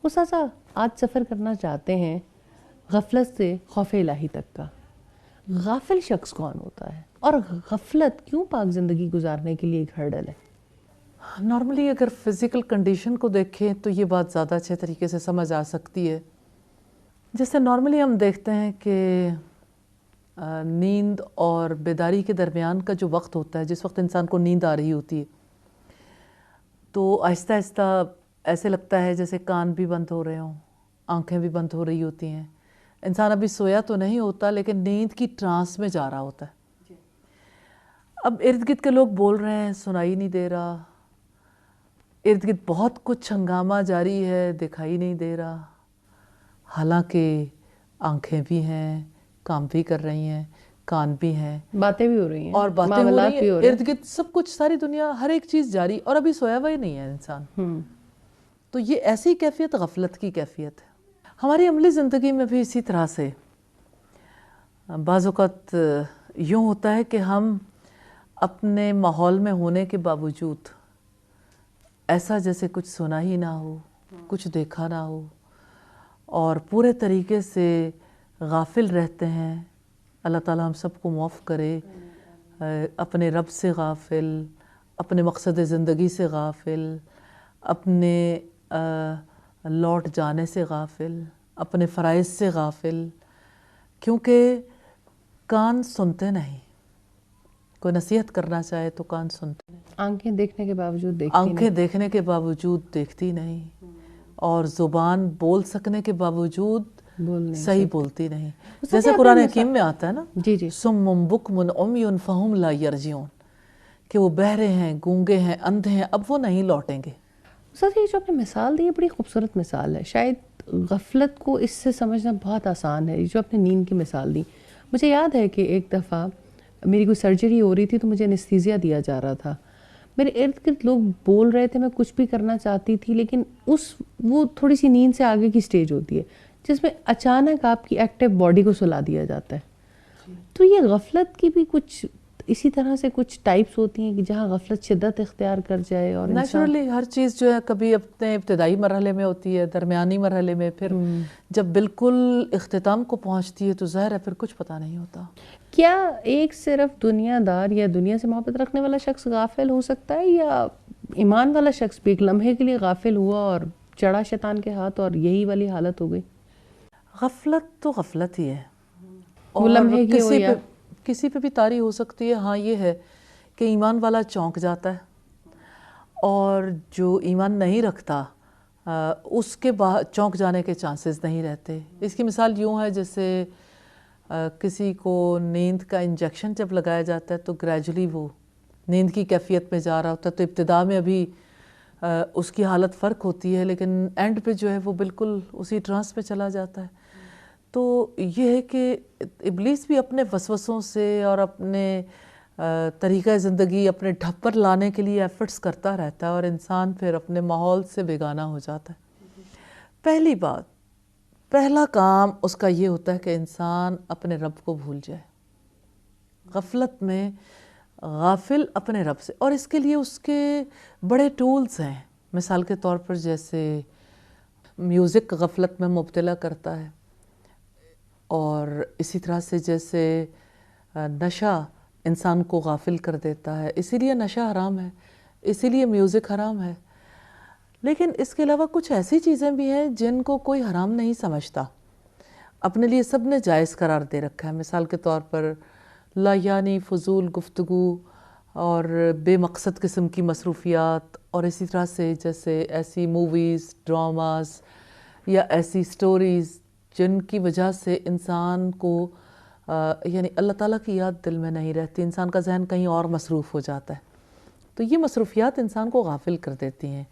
اساتذہ آج سفر کرنا چاہتے ہیں غفلت سے خوف الہی تک کا. غافل شخص کون ہوتا ہے اور غفلت کیوں پاک زندگی گزارنے کے لیے ایک ہرڈل ہے؟ نارملی اگر فزیکل کنڈیشن کو دیکھیں تو یہ بات زیادہ اچھے طریقے سے سمجھ آ سکتی ہے. جیسے نارملی ہم دیکھتے ہیں کہ نیند اور بیداری کے درمیان کا جو وقت ہوتا ہے، جس وقت انسان کو نیند آ رہی ہوتی ہے تو آہستہ آہستہ ایسے لگتا ہے جیسے کان بھی بند ہو رہے ہوں، آنکھیں بھی بند ہو رہی ہوتی ہیں. انسان ابھی سویا تو نہیں ہوتا لیکن نیند کی ٹرانس میں جا رہا ہوتا ہے. اب ارد گرد کے لوگ بول رہے ہیں، سنائی نہیں دے رہا، ارد گرد بہت کچھ ہنگامہ جاری ہے، دکھائی نہیں دے رہا، حالانکہ آنکھیں بھی ہیں، کام بھی کر رہی ہیں، کان بھی ہیں، باتیں بھی ہو رہی ہیں اور باتیں ہو رہی ہیں، ہیں. ارد گرد سب کچھ، ساری دنیا، ہر ایک چیز جاری، اور ابھی سویا ہوا ہی نہیں ہے انسان. تو یہ ایسی کیفیت غفلت کی کیفیت ہے. ہماری عملی زندگی میں بھی اسی طرح سے بعض اوقات یوں ہوتا ہے کہ ہم اپنے ماحول میں ہونے کے باوجود ایسا جیسے کچھ سنا ہی نہ ہو، کچھ دیکھا نہ ہو، اور پورے طریقے سے غافل رہتے ہیں. اللہ تعالیٰ ہم سب کو معاف کرے. اپنے رب سے غافل، اپنے مقصد زندگی سے غافل، اپنے لوٹ جانے سے غافل، اپنے فرائض سے غافل، کیونکہ کان سنتے نہیں. کوئی نصیحت کرنا چاہے تو کان سنتے نہیں، آنکھیں دیکھنے کے باوجود دیکھتی نہیں، آنکھیں دیکھنے کے باوجود دیکھتی نہیں، اور زبان بول سکنے کے باوجود صحیح بولتی نہیں. جیسے قرآن حکیم میں آتا ہے نا، صم بکم عمی فہم لا یرجعون، کہ وہ بہرے ہیں، گونگے ہیں، اندھے ہیں، اب وہ نہیں لوٹیں گے. سر یہ جو آپ نے مثال دی ہے بڑی خوبصورت مثال ہے. شاید غفلت کو اس سے سمجھنا بہت آسان ہے. یہ جو آپ نے نیند کی مثال دی، مجھے یاد ہے کہ ایک دفعہ میری کوئی سرجری ہو رہی تھی تو مجھے انستھیزیا دیا جا رہا تھا. میرے ارد گرد لوگ بول رہے تھے، میں کچھ بھی کرنا چاہتی تھی، لیکن وہ تھوڑی سی نیند سے آگے کی سٹیج ہوتی ہے جس میں اچانک آپ کی ایکٹیو باڈی کو سلا دیا جاتا ہے. تو یہ غفلت کی بھی کچھ اسی طرح سے کچھ ٹائپس ہوتی ہیں کہ جہاں غفلت شدت اختیار کر جائے. اور نیچرلی ہر چیز جو ہے کبھی اپنے ابتدائی مرحلے میں ہوتی ہے، درمیانی مرحلے میں، پھر جب بالکل اختتام کو پہنچتی ہے تو ظاہر ہے پھر کچھ پتہ نہیں ہوتا. کیا ایک صرف دنیا دار یا دنیا سے محبت رکھنے والا شخص غافل ہو سکتا ہے، یا ایمان والا شخص بھی ایک لمحے کے لیے غافل ہوا اور چڑھا شیطان کے ہاتھ اور یہی والی حالت ہو گئی؟ غفلت تو غفلت ہی ہے، وہ اور لمحے کی ہو یا کسی پہ بھی طاری ہو سکتی ہے. ہاں یہ ہے کہ ایمان والا چونک جاتا ہے، اور جو ایمان نہیں رکھتا اس کے چونک جانے کے چانسز نہیں رہتے. اس کی مثال یوں ہے جیسے کسی کو نیند کا انجیکشن جب لگایا جاتا ہے تو گریجولی وہ نیند کی کیفیت میں جا رہا ہوتا ہے، تو ابتدا میں ابھی اس کی حالت فرق ہوتی ہے، لیکن اینڈ پہ جو ہے وہ بالکل اسی ٹرانس پہ چلا جاتا ہے. تو یہ ہے کہ ابلیس بھی اپنے وسوسوں سے اور اپنے طریقہ زندگی اپنے ڈھب پر لانے کے لیے ایفرٹس کرتا رہتا ہے، اور انسان پھر اپنے ماحول سے بیگانہ ہو جاتا ہے. پہلی بات، پہلا کام اس کا یہ ہوتا ہے کہ انسان اپنے رب کو بھول جائے. غفلت میں غافل اپنے رب سے، اور اس کے لیے اس کے بڑے ٹولز ہیں. مثال کے طور پر جیسے میوزک غفلت میں مبتلا کرتا ہے، اور اسی طرح سے جیسے نشہ انسان کو غافل کر دیتا ہے، اسی لیے نشہ حرام ہے، اسی لیے میوزک حرام ہے. لیکن اس کے علاوہ کچھ ایسی چیزیں بھی ہیں جن کو کوئی حرام نہیں سمجھتا، اپنے لیے سب نے جائز قرار دے رکھا ہے. مثال کے طور پر لا یعنی فضول گفتگو اور بے مقصد قسم کی مصروفیات، اور اسی طرح سے جیسے ایسی موویز، ڈراماز یا ایسی سٹوریز جن کی وجہ سے انسان کو یعنی اللہ تعالیٰ کی یاد دل میں نہیں رہتی، انسان کا ذہن کہیں اور مصروف ہو جاتا ہے. تو یہ مصروفیات انسان کو غافل کر دیتی ہیں.